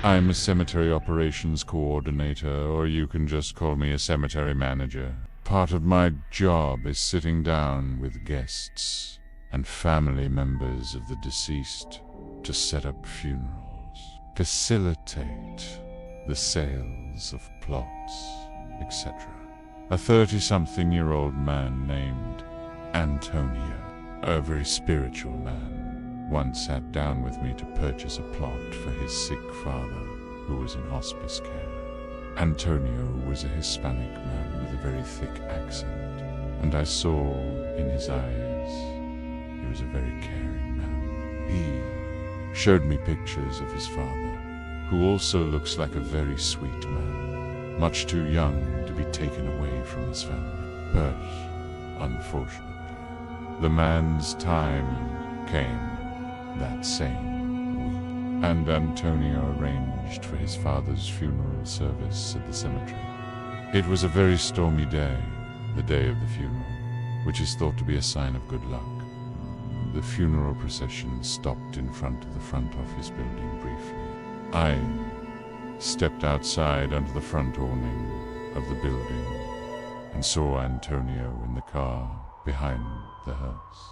I'm a cemetery operations coordinator, or you can just call me a cemetery manager. Part of my job is sitting down with guests and family members of the deceased to set up funerals, facilitate the sales of plots, etc. A 30-something-year-old man named Antonio, a very spiritual man, once sat down with me to purchase a plot for his sick father who was in hospice care. Antonio was a Hispanic man with a very thick accent, and I saw in his eyes he was a very caring man. He showed me pictures of his father, who also looks like a very sweet man, much too young to be taken away from his family. But, unfortunately, the man's time came that same week, and Antonio arranged for his father's funeral service at the cemetery. It was a very stormy day, the day of the funeral, which is thought to be a sign of good luck. The funeral procession stopped in front of the front office building briefly. I stepped outside under the front awning of the building and saw Antonio in the car behind the hearse.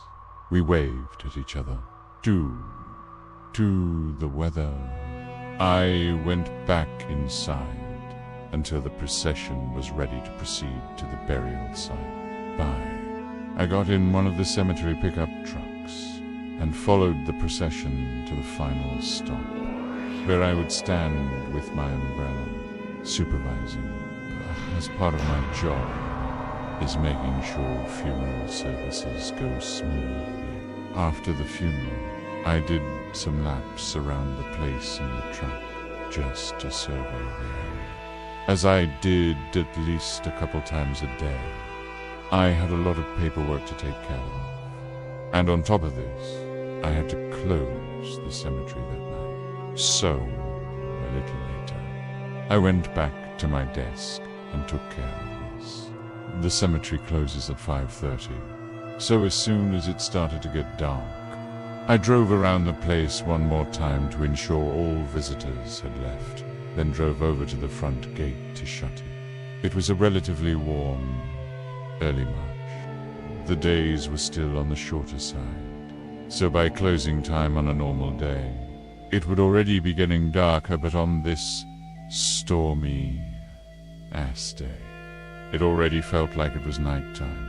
We waved at each other. To the weather. I went back inside until the procession was ready to proceed to the burial site. I got in one of the cemetery pickup trucks and followed the procession to the final stop, where I would stand with my umbrella, supervising. As part of my job is making sure funeral services go smoothly. After the funeral, I did some laps around the place in the truck just to survey the area. As I did at least a couple times a day, I had a lot of paperwork to take care of. And on top of this, I had to close the cemetery that night. So, a little later, I went back to my desk and took care of this. The cemetery closes at 5:30, so as soon as it started to get dark, I drove around the place one more time to ensure all visitors had left, then drove over to the front gate to shut it. It was a relatively warm, early March. The days were still on the shorter side, so by closing time on a normal day, it would already be getting darker, but on this stormy ass day, it already felt like it was nighttime.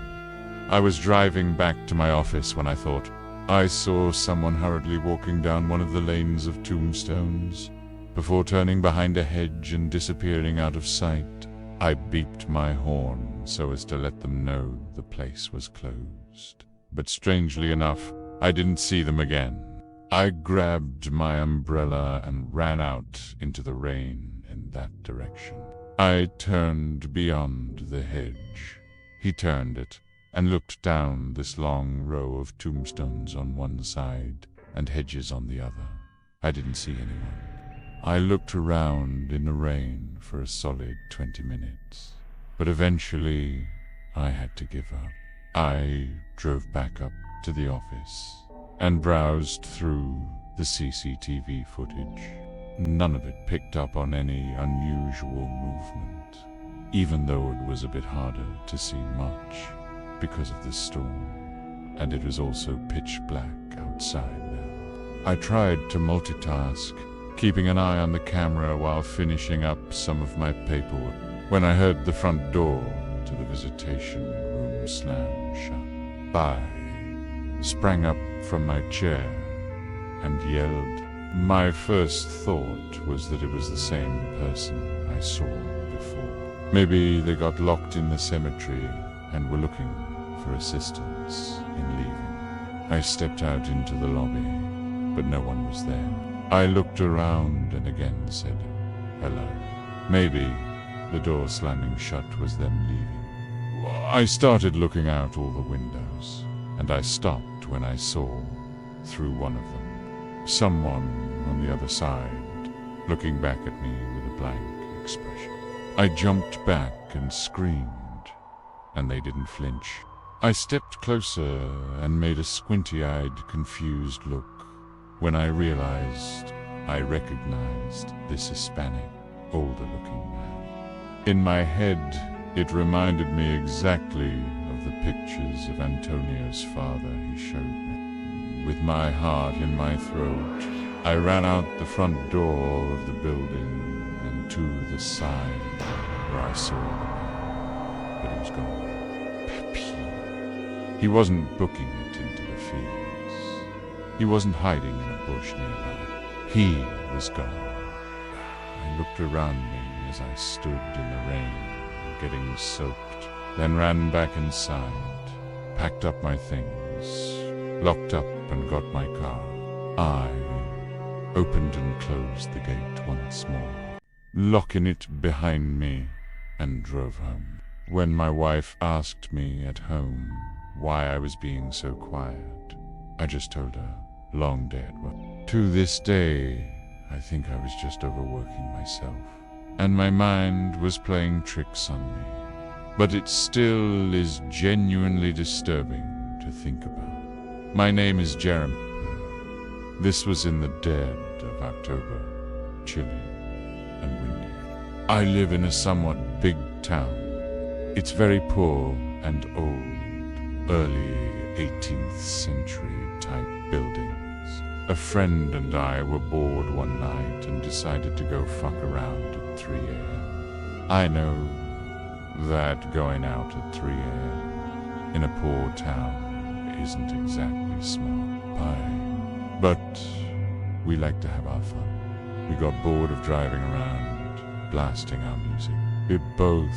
I was driving back to my office when I thought, I saw someone hurriedly walking down one of the lanes of tombstones. Before turning behind a hedge and disappearing out of sight, I beeped my horn so as to let them know the place was closed. But strangely enough, I didn't see them again. I grabbed my umbrella and ran out into the rain in that direction. I turned beyond the hedge. He turned it and looked down this long row of tombstones on one side and hedges on the other. I didn't see anyone. I looked around in the rain for a solid 20 minutes, but eventually I had to give up. I drove back up to the office and browsed through the CCTV footage. None of it picked up on any unusual movement, even though it was a bit harder to see much because of the storm, and it was also pitch black outside now. I tried to multitask, keeping an eye on the camera while finishing up some of my paperwork, when I heard the front door to the visitation room slam shut. I sprang up from my chair and yelled. My first thought was that it was the same person I saw before. Maybe they got locked in the cemetery and were looking for assistance in leaving. I stepped out into the lobby, but no one was there. I looked around and again said, hello. Maybe the door slamming shut was them leaving. I started looking out all the windows, and I stopped when I saw, through one of them, someone on the other side, looking back at me with a blank expression. I jumped back and screamed, and they didn't flinch. I stepped closer and made a squinty-eyed, confused look when I realized I recognized this Hispanic, older-looking man. In my head, it reminded me exactly of the pictures of Antonio's father he showed me. With my heart in my throat, I ran out the front door of the building and to the side where I saw the man, but he was gone. Pepe. He wasn't booking it into the fields. He wasn't hiding in a bush nearby. He was gone. I looked around me as I stood in the rain, getting soaked, then ran back inside, packed up my things, locked up and got my car. I opened and closed the gate once more, locking it behind me, and drove home. When my wife asked me at home why I was being so quiet, I just told her, long dead. Well, to this day, I think I was just overworking myself, and my mind was playing tricks on me. But it still is genuinely disturbing to think about. My name is Jeremy. This was in the dead of October, chilly and windy. I live in a somewhat big town. It's very poor and old, early 18th century type buildings. A friend and I were bored one night and decided to go fuck around at 3 a.m. I know that going out at 3 a.m. in a poor town isn't exactly smart pie. But we like to have our fun. We got bored of driving around, blasting our music. We're both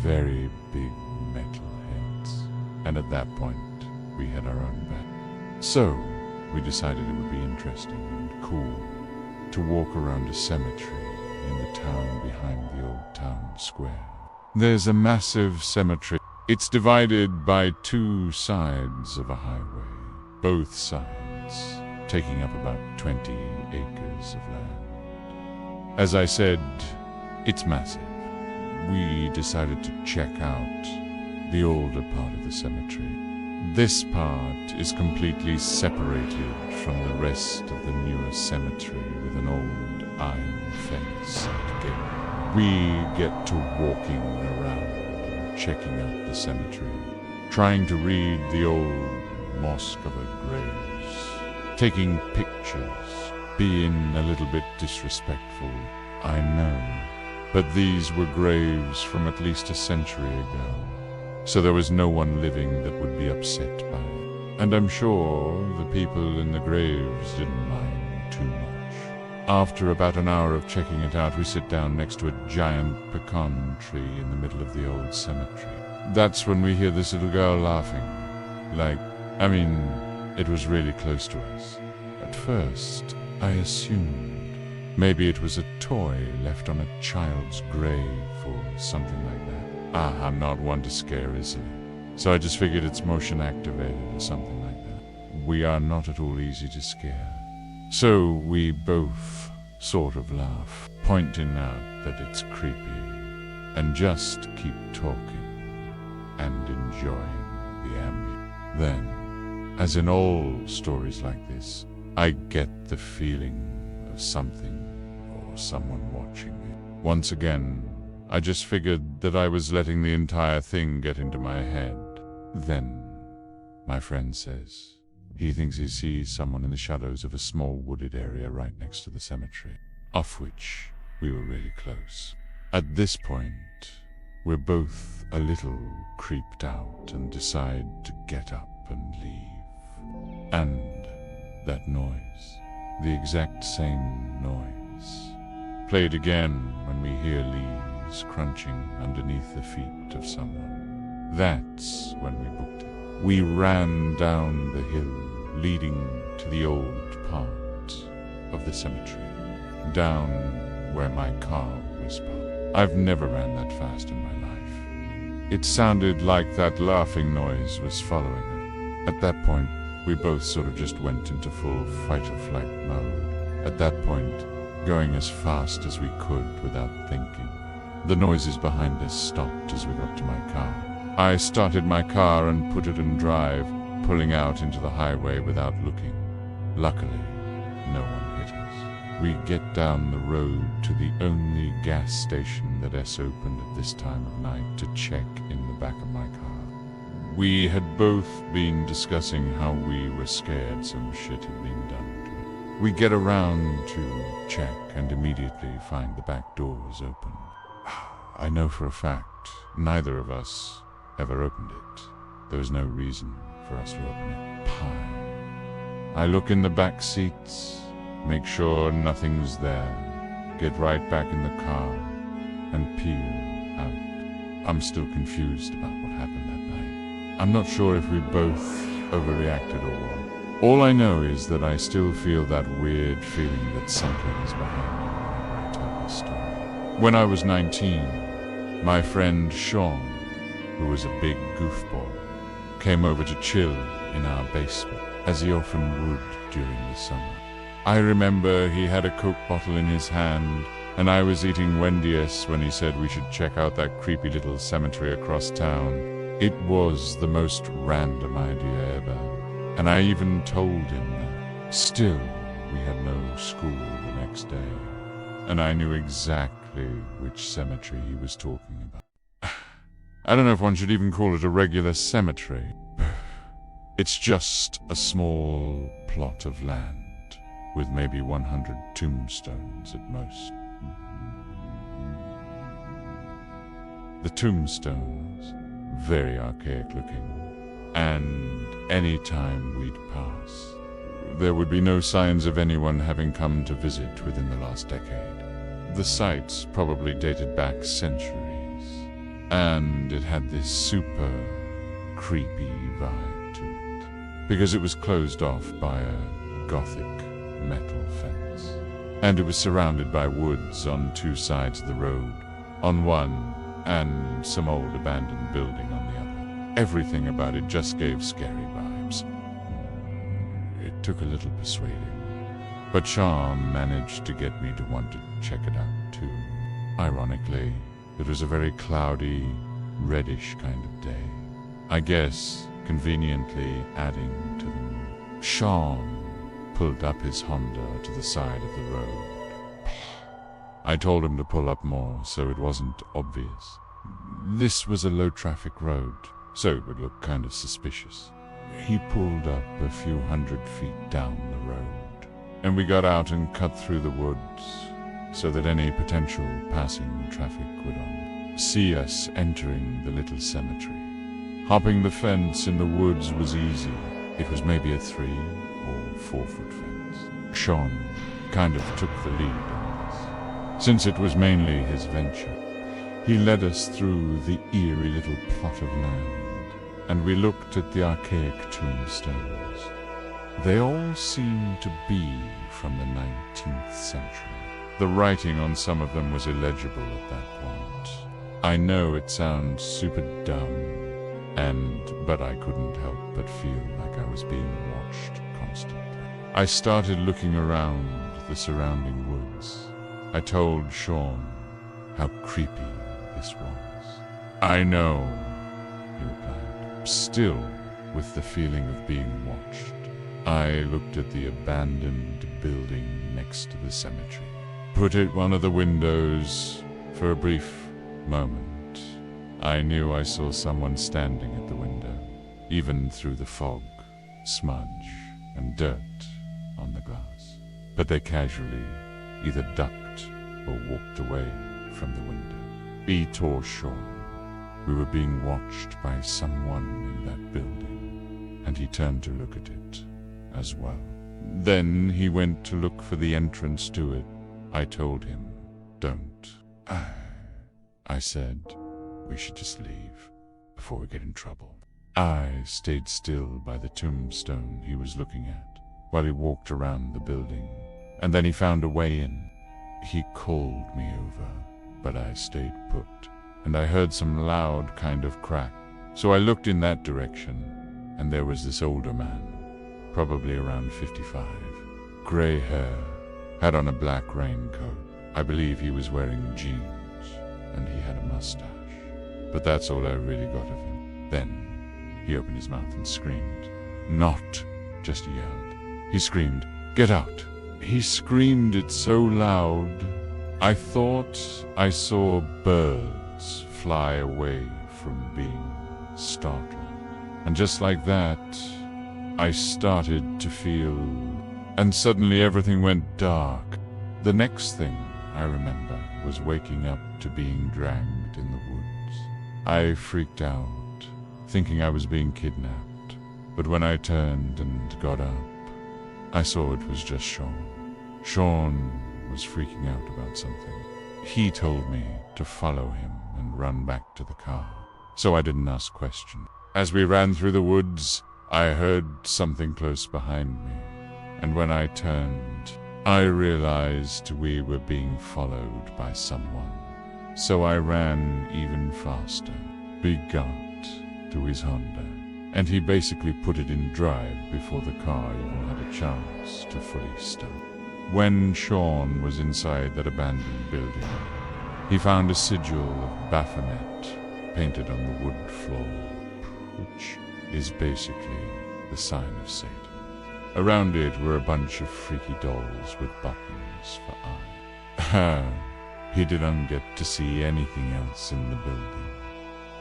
very big metalheads, and at that point, we had our own band. So, we decided it would be interesting and cool to walk around a cemetery in the town behind the old town square. There's a massive cemetery. It's divided by 2 sides of a highway, both sides taking up about 20 acres of land. As I said, it's massive. We decided to check out the older part of the cemetery. This part is completely separated from the rest of the newer cemetery with an old iron fence and gate. We get to walking around and checking out the cemetery, trying to read the old moss-covered graves, taking pictures, being a little bit disrespectful, I know. But these were graves from at least a century ago, so there was no one living that would be upset by it. And I'm sure the people in the graves didn't mind too much. After about an hour of checking it out, we sit down next to a giant pecan tree in the middle of the old cemetery. That's when we hear this little girl laughing. It was really close to us. At first, I assumed maybe it was a toy left on a child's grave or something like that. I'm not one to scare easily, so I just figured it's motion activated or something like that. We are not at all easy to scare. So we both sort of laugh, pointing out that it's creepy, and just keep talking and enjoying the ambient. Then, as in all stories like this, I get the feeling of something or someone watching me. Once again, I just figured that I was letting the entire thing get into my head. Then, my friend says he thinks he sees someone in the shadows of a small wooded area right next to the cemetery, of which we were really close. At this point, we're both a little creeped out and decide to get up and leave. And that noise, the exact same noise, played again when we hear leaves crunching underneath the feet of someone. That's when we booked it. We ran down the hill leading to the old part of the cemetery, down where my car was parked. I've never ran that fast in my life. It sounded like that laughing noise was following it. At that point, we both sort of just went into full fight-or-flight mode. At that point, going as fast as we could without thinking. The noises behind us stopped as we got to my car. I started my car and put it in drive, pulling out into the highway without looking. Luckily, no one hit us. we get down the road to the only gas station that is opened at this time of night to check in the back of my car. We had both been discussing how we were scared some shit had been done to it. We get around to check and immediately find the back doors open. I know for a fact neither of us ever opened it. There was no reason for us to open it. Pie. I look in the back seats, make sure nothing's there, get right back in the car, and peel out. I'm still confused about what happened that night. I'm not sure if we both overreacted or what. All I know is that I still feel that weird feeling that something is behind me whenever I tell this story. When I was 19, my friend Sean, who was a big goofball, came over to chill in our basement, as he often would during the summer. I remember he had a Coke bottle in his hand, and I was eating Wendy's when he said we should check out that creepy little cemetery across town. It was the most random idea ever, and I even told him that. Still, we had no school the next day, and I knew exactly which cemetery he was talking about. I don't know if one should even call it a regular cemetery. It's just a small plot of land with maybe 100 tombstones at most. The tombstones, very archaic looking, and any time we'd pass, there would be no signs of anyone having come to visit within the last decade. The sites probably dated back centuries, and it had this super creepy vibe to it, because it was closed off by a Gothic metal fence, and it was surrounded by woods on two sides of the road, on one, and some old abandoned building on the other. Everything about it just gave scary vibes. It took a little persuading, but Sean managed to get me to want to check it out too. Ironically, it was a very cloudy, reddish kind of day. I guess conveniently adding to the mood. Sean pulled up his Honda to the side of the road. I told him to pull up more so it wasn't obvious. This was a low-traffic road, so it would look kind of suspicious. He pulled up a few 100 feet down the road, and we got out and cut through the woods so that any potential passing traffic would see us entering the little cemetery. Hopping the fence in the woods was easy. It was maybe a 3 or 4 foot fence. Sean kind of took the lead on this, since it was mainly his venture. He led us through the eerie little plot of land, and we looked at the archaic tombstones. They all seemed to be from the 19th century. The writing on some of them was illegible at that point. I know it sounds super dumb, but I couldn't help but feel like I was being watched constantly. I started looking around the surrounding woods. I told Sean how creepy this was. I know, he replied, still with the feeling of being watched. I looked at the abandoned building next to the cemetery, put at one of the windows for a brief moment. I knew I saw someone standing at the window, even through the fog, smudge, and dirt on the glass. But they casually either ducked or walked away from the window. Be tore short. We were being watched by someone in that building, and he turned to look at it as well. Then he went to look for the entrance to it. I told him, don't. I said, we should just leave before we get in trouble. I stayed still by the tombstone he was looking at while he walked around the building, and then he found a way in. He called me over, but I stayed put, and I heard some loud kind of crack. So I looked in that direction, and there was this older man, probably around 55, gray hair, had on a black raincoat. I believe he was wearing jeans, and he had a mustache. But that's all I really got of him. Then he opened his mouth and screamed. Not just yelled. He screamed, "Get out! He screamed it so loud, I thought I saw birds fly away from being startled. And just like that, I started to feel, and suddenly everything went dark. The next thing I remember was waking up to being dragged in the woods. I freaked out, thinking I was being kidnapped. But when I turned and got up, I saw it was just Sean. Sean was freaking out about something. He told me to follow him and run back to the car, so I didn't ask questions. As we ran through the woods, I heard something close behind me, and when I turned, I realized we were being followed by someone. So I ran even faster. We got to his Honda, and he basically put it in drive before the car even had a chance to fully start. When Sean was inside that abandoned building, he found a sigil of Baphomet painted on the wood floor, which is basically the sign of Satan. Around it were a bunch of freaky dolls with buttons for eyes. He didn't get to see anything else in the building,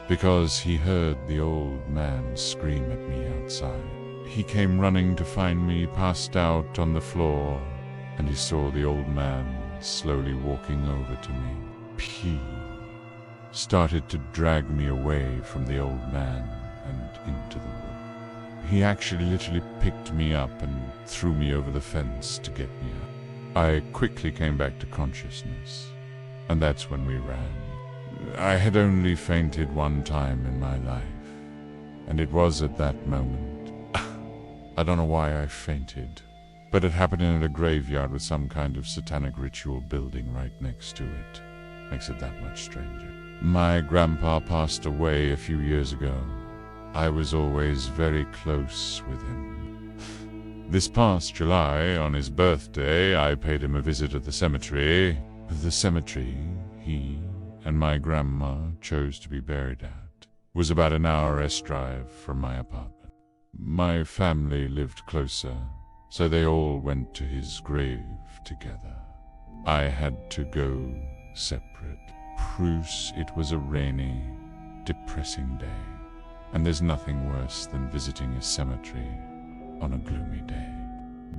because he heard the old man scream at me outside. He came running to find me passed out on the floor, and he saw the old man slowly walking over to me. He started to drag me away from the old man and into the wood. He actually literally picked me up and threw me over the fence to get me out. I quickly came back to consciousness, and that's when we ran. I had only fainted one time in my life, and it was at that moment. I don't know why I fainted, but it happened in a graveyard with some kind of satanic ritual building right next to it. Makes it that much stranger. My grandpa passed away a few years ago. I was always very close with him. This past July, on his birthday, I paid him a visit at the cemetery. The cemetery he and my grandma chose to be buried at was about an hour's drive from my apartment. My family lived closer, so they all went to his grave together. I had to go separate. Bruce, it was a rainy, depressing day, and there's nothing worse than visiting a cemetery on a gloomy day.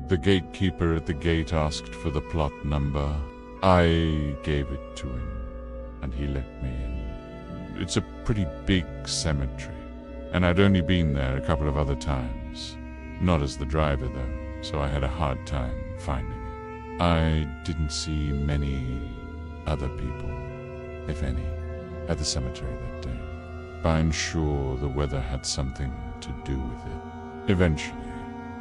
The gatekeeper at the gate asked for the plot number. I gave it to him, and he let me in. It's a pretty big cemetery, and I'd only been there a couple of other times. Not as the driver, though, so I had a hard time finding it. I didn't see many other people, if any, at the cemetery that day. I'm sure the weather had something to do with it. Eventually,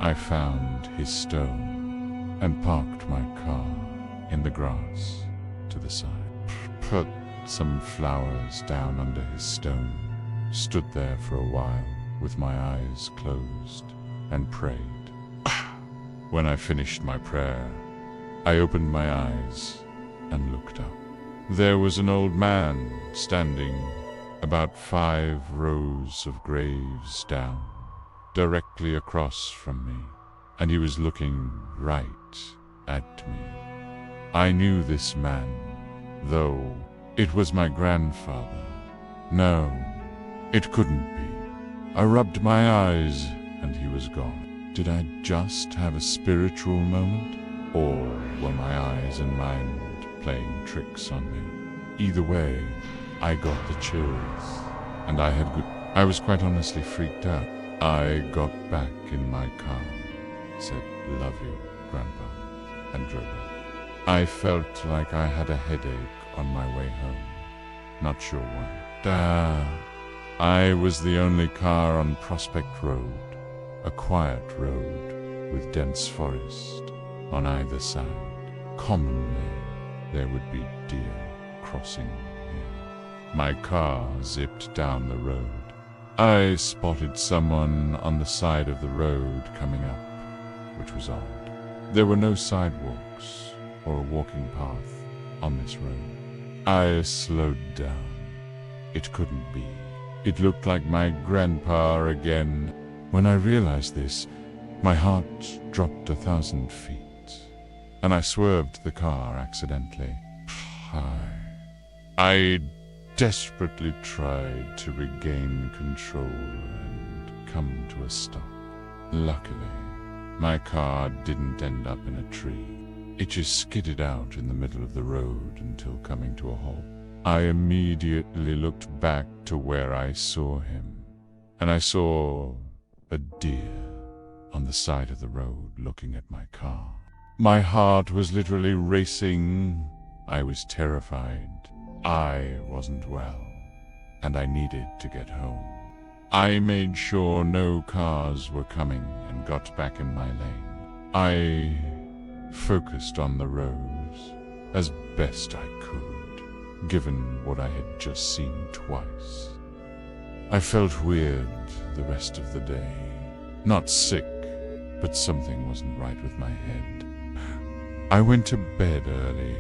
I found his stone and parked my car in the grass to the side. Put some flowers down under his stone, stood there for a while with my eyes closed, and prayed. When I finished my prayer, I opened my eyes and looked up. There was an old man standing about 5 rows of graves down, directly across from me, and he was looking right at me. I knew this man, though it was my grandfather. No, it couldn't be. I rubbed my eyes, and he was gone. Did I just have a spiritual moment, or were my eyes and mind playing tricks on me? Either way, I got the chills, and I was quite honestly freaked out. I got back in my car, said, "Love you, Grandpa," and drove off. I felt like I had a headache on my way home. Not sure why. I was the only car on Prospect Road, a quiet road with dense forest on either side. Commonly, there would be deer crossing here. My car zipped down the road. I spotted someone on the side of the road coming up, which was odd. There were no sidewalks or a walking path on this road. I slowed down. It couldn't be. It looked like my grandpa again. When I realized this, my heart dropped 1,000 feet. and I swerved the car accidentally. I desperately tried to regain control and come to a stop. Luckily, my car didn't end up in a tree. It just skidded out in the middle of the road until coming to a halt. I immediately looked back to where I saw him, and I saw a deer on the side of the road looking at my car. My heart was literally racing. I was terrified. I wasn't well, and I needed to get home. I made sure no cars were coming and got back in my lane. I focused on the rose as best I could, given what I had just seen twice. I felt weird the rest of the day. Not sick, but something wasn't right with my head. I went to bed early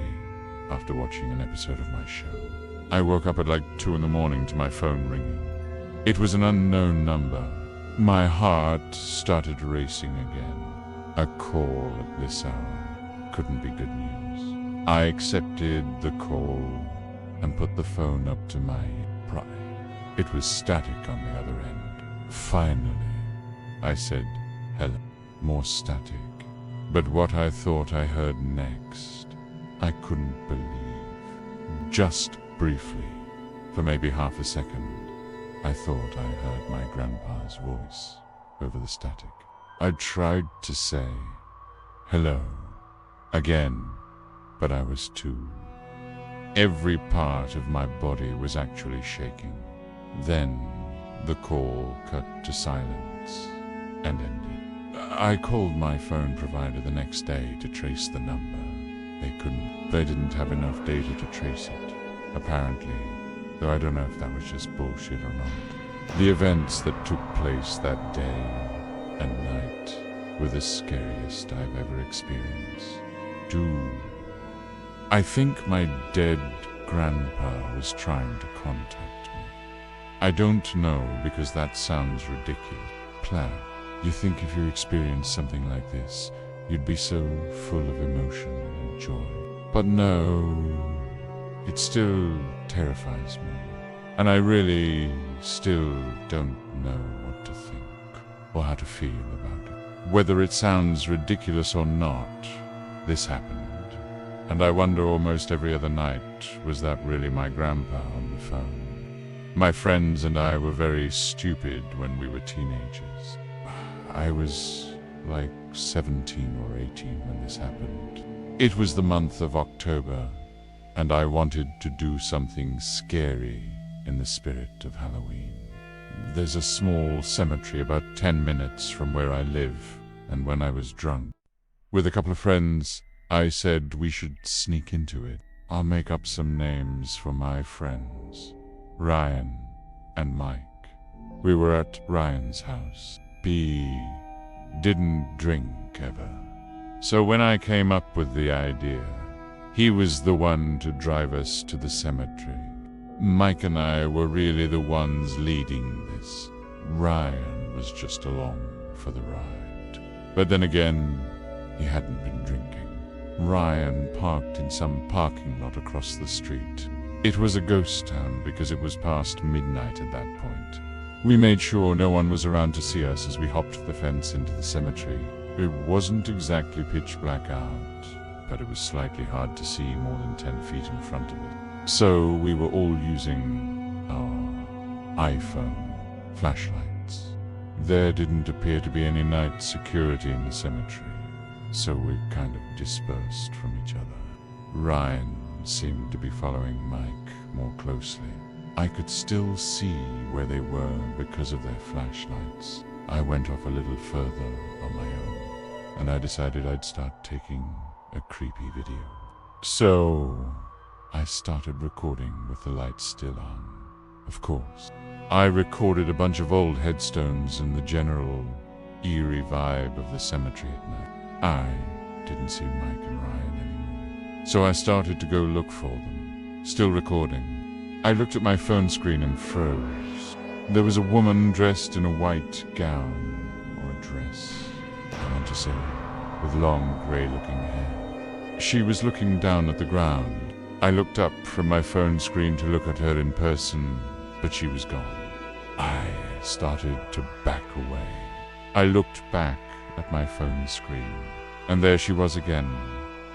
after watching an episode of my show. I woke up at like 2 a.m. to my phone ringing. It was an unknown number. My heart started racing again. A call at this hour couldn't be good news. I accepted the call and put the phone up to my pride. It was static on the other end. Finally, I said, "Hello." More static. But what I thought I heard next, I couldn't believe. Just briefly, for maybe half a second, I thought I heard my grandpa's voice over the static. I tried to say, "Hello," again, but I was too. Every part of my body was actually shaking. Then the call cut to silence and ended. I called my phone provider the next day to trace the number. They didn't have enough data to trace it, apparently, though I don't know if that was just bullshit or not. The events that took place that day and night were the scariest I've ever experienced. I think my dead grandpa was trying to contact me. I don't know, because that sounds ridiculous. Claire, you think if you experienced something like this, you'd be so full of emotion and joy. But no, it still terrifies me. And I really still don't know what to think or how to feel about it. Whether it sounds ridiculous or not, this happened. And I wonder almost every other night, was that really my grandpa on the phone? My friends and I were very stupid when we were teenagers. I was like 17 or 18 when this happened. It was the month of October, and I wanted to do something scary in the spirit of Halloween. There's a small cemetery about 10 minutes from where I live, and when I was drunk, with a couple of friends, I said we should sneak into it. I'll make up some names for my friends, Ryan and Mike. We were at Ryan's house. B didn't drink ever. So when I came up with the idea, he was the one to drive us to the cemetery. Mike and I were really the ones leading this. Ryan was just along for the ride. But then again, he hadn't been drinking. Ryan parked in some parking lot across the street. It was a ghost town because it was past midnight at that point. We made sure no one was around to see us as we hopped the fence into the cemetery. It wasn't exactly pitch black out, but it was slightly hard to see more than 10 feet in front of it. So we were all using our iPhone flashlights. There didn't appear to be any night security in the cemetery, so we kind of dispersed from each other. Ryan seemed to be following Mike more closely. I could still see where they were because of their flashlights. I went off a little further on my own, and I decided I'd start taking a creepy video. So I started recording with the lights still on. Of course, I recorded a bunch of old headstones and the general eerie vibe of the cemetery at night. I didn't see Mike and Ryan anymore, so I started to go look for them, still recording. I looked at my phone screen and froze. There was a woman dressed in a white gown, or a dress, I want to say, with long grey-looking hair. She was looking down at the ground. I looked up from my phone screen to look at her in person, but she was gone. I started to back away. I looked back at my phone screen, and there she was again,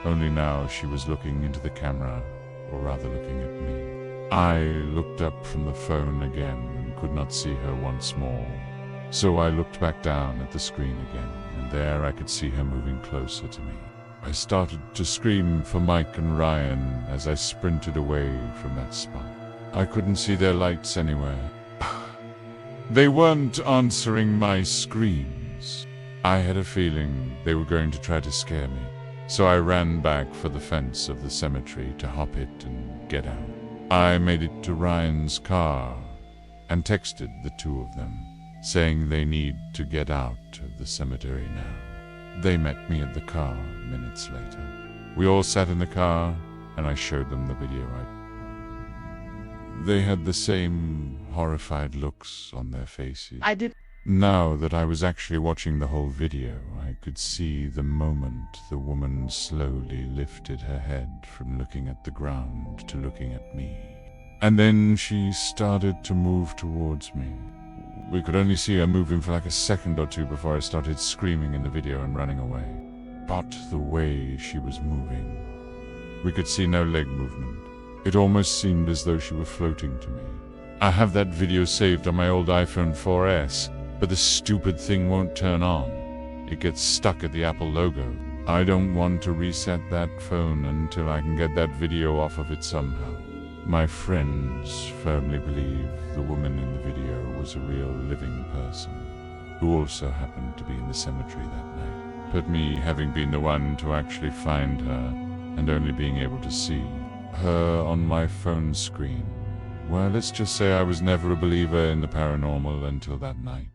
only now she was looking into the camera, or rather looking at me. I looked up from the phone again and could not see her once more. So I looked back down at the screen again, and there I could see her moving closer to me. I started to scream for Mike and Ryan as I sprinted away from that spot. I couldn't see their lights anywhere. They weren't answering my screams. I had a feeling they were going to try to scare me, so I ran back for the fence of the cemetery to hop it and get out. I made it to Ryan's car and texted the two of them, saying they need to get out of the cemetery now. They met me at the car minutes later. We all sat in the car, and I showed them the video. They had the same horrified looks on their faces. Now that I was actually watching the whole video, I could see the moment the woman slowly lifted her head from looking at the ground to looking at me. And then she started to move towards me. We could only see her moving for like a second or two before I started screaming in the video and running away. But the way she was moving, we could see no leg movement. It almost seemed as though she were floating to me. I have that video saved on my old iPhone 4S, but the stupid thing won't turn on. It gets stuck at the Apple logo. I don't want to reset that phone until I can get that video off of it somehow. My friends firmly believe the woman in the video was a real living person, who also happened to be in the cemetery that night. But me having been the one to actually find her, and only being able to see her on my phone screen, well, let's just say I was never a believer in the paranormal until that night.